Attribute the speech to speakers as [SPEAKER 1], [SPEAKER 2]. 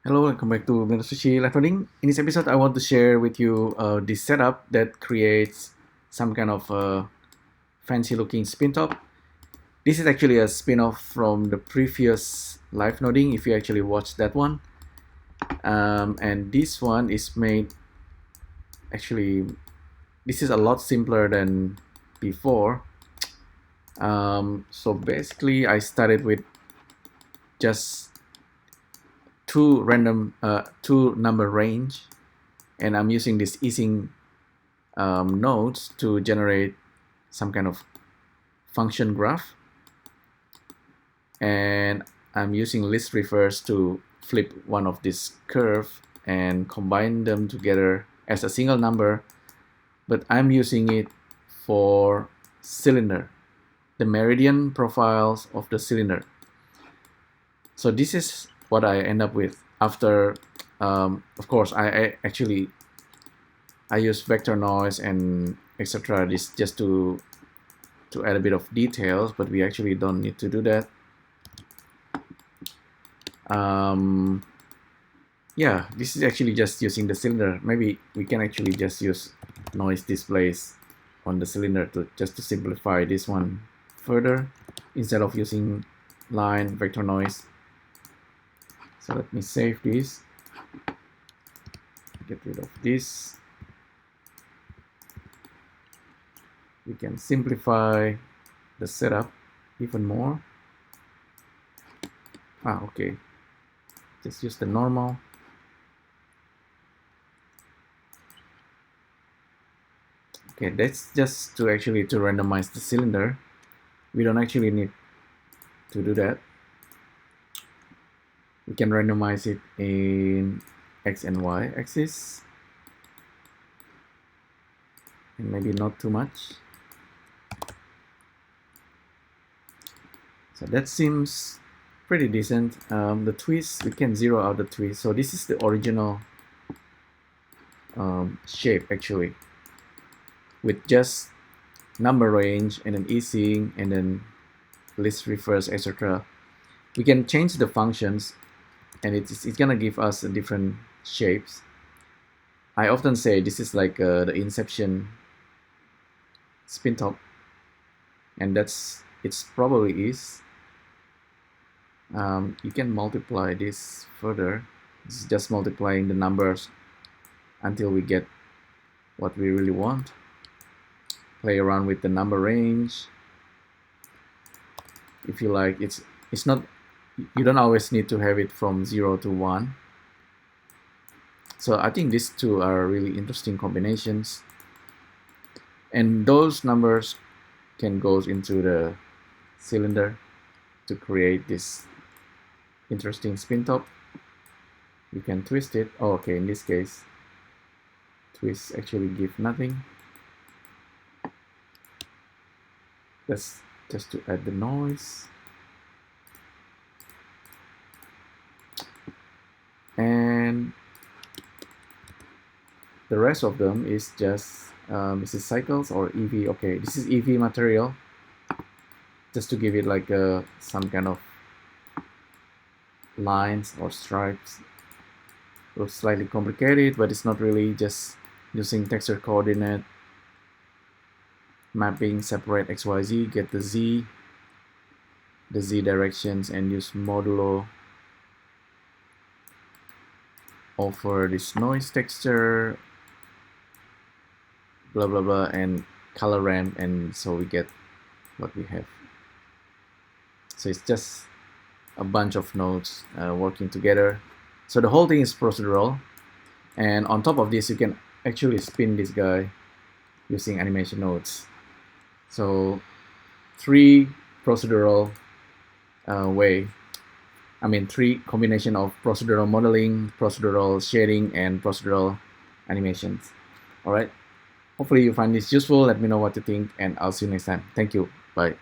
[SPEAKER 1] Hello, welcome back to LIVENODING. In this episode, I want to share with you this setup that creates some kind of fancy-looking spin top. This is actually a spin-off from the previous LIVENODING, if you actually watched that one. And this one is made, actually, this is a lot simpler than before. So basically, I started with just two number range, and I'm using this easing nodes to generate some kind of function graph, and I'm using list reverse to flip one of this curve and combine them together as a single number, but I'm using it for cylinder, the meridian profiles of the cylinder. So this is what I end up with after, of course, I use vector noise and etc. This just to add a bit of details, but we actually don't need to do that. Yeah, this is actually just using the cylinder. Maybe we can actually just use noise displays on the cylinder to simplify this one further instead of using line vector noise. So let me save this, get rid of this. We can simplify the setup even more. Okay, just use the normal. Okay, that's just to randomize the cylinder. We don't actually need to do that. We can randomize it in X and Y axis, and maybe not too much. So that seems pretty decent. The twist, we can zero out the twist. So this is the original shape actually, with just number range and then easing and then list reverse, etc. We can change the functions, and it's gonna give us different shapes. I often say this is like the Inception spin top, and it's probably is. You can multiply this further. It's just multiplying the numbers until we get what we really want. Play around with the number range. If you like, it's not, you don't always need to have it from 0 to 1. So I think these two are really interesting combinations, and those numbers can go into the cylinder to create this interesting spin top. You can twist it. Okay, in this case, twist actually give nothing. That's just to add the noise. And the rest of them is just this is cycles or Eevee. Okay, this is Eevee material, just to give it like some kind of lines or stripes. Looks slightly complicated, but it's not really. Just using texture coordinate mapping, separate XYZ, get the Z directions, and use modulo over this noise texture, blah blah blah, and color ramp, and so we get what we have. So it's just a bunch of nodes working together. So the whole thing is procedural, and on top of this you can actually spin this guy using animation nodes. So 3 procedural three combination of procedural modeling, procedural shading, and procedural animations. Alright, hopefully you find this useful. Let me know what you think, and I'll see you next time. Thank you. Bye.